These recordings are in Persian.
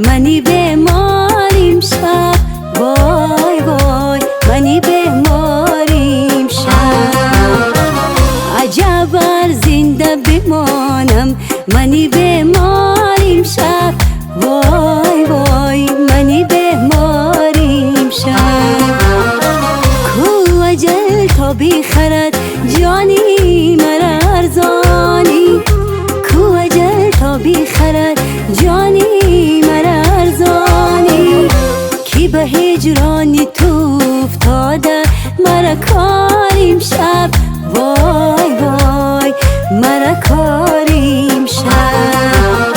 منی بیماریم شب، وای وای منی بیماریم شب. عجب ار زنده بمانم منی بیماریم شب، وای وای منی بیماریم شب. کو اجل تا بخرد جانی مرا ارزانی، کو اجل تا بخرد جانی مرا ارزانی. کی به هجرانی تو افتاده مرا کاریم شب، وای وای مرا کاریم شب.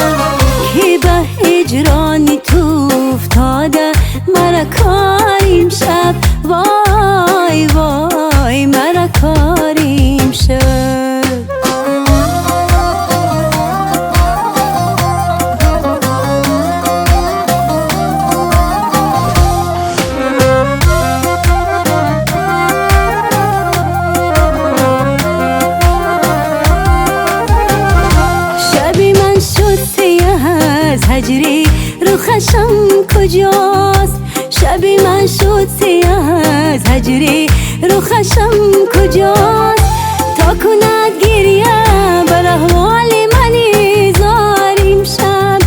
کی به هجرانی تو افتاده مرا کاریم شب، وای وای مرا کاریم شب. هجری روخشم کجاست، شبی من شد سیاه از هجری روخشم کجاست. تا کند گریه بر احوال منی زاریم شب،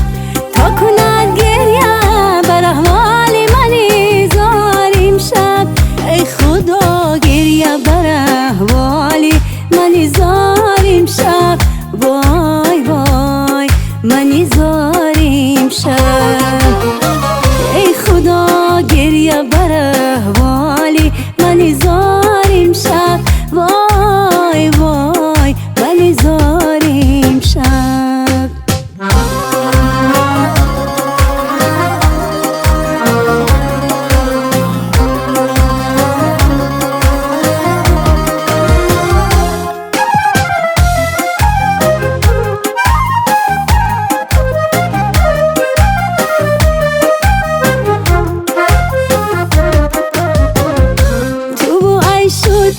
تا کند گریه بر احوال منی زاریم شب. ای خدا گریه بر احوال منی زاریم شب، وای وای منی زاریم شب. ای خدا گریه بر احوالی منی زاریم شب، وای وای منی زاریم شب.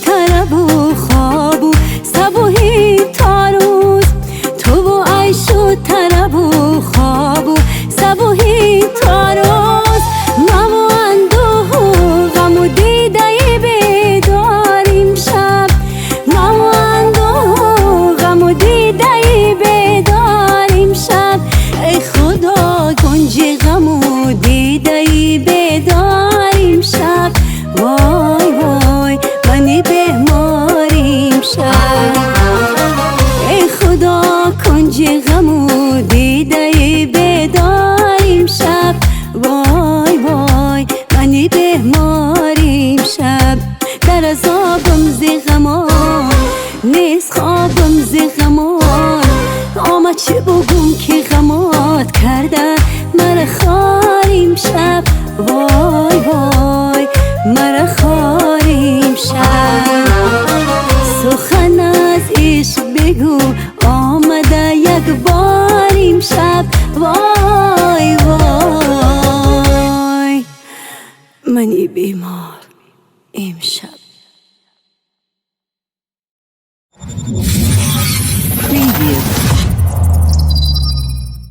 طرب و خواب و صبحی تا روز، تو و عیش و طرب و خواب و صبحی تا روز. غم و اندوه و غم و دیده بیداریم شب، غم و اندوه و غم و دیده بیداریم شب. ای خدا گنج غم و دیده بیداریم شب، وای وای منی بیماریم شب. ای خدا کنج غم و دیده بیداریم شب، وای وای منی بیماریم شب. در عذابم ز غمان نیست خوابم ز غمان، آمد چه بگم که غمات کرده مرا خاریم شب، وای وای مرا خاریم شب. سخن از عشق بگو آمده یک باریم شب، وای وای منی بیمار امشب.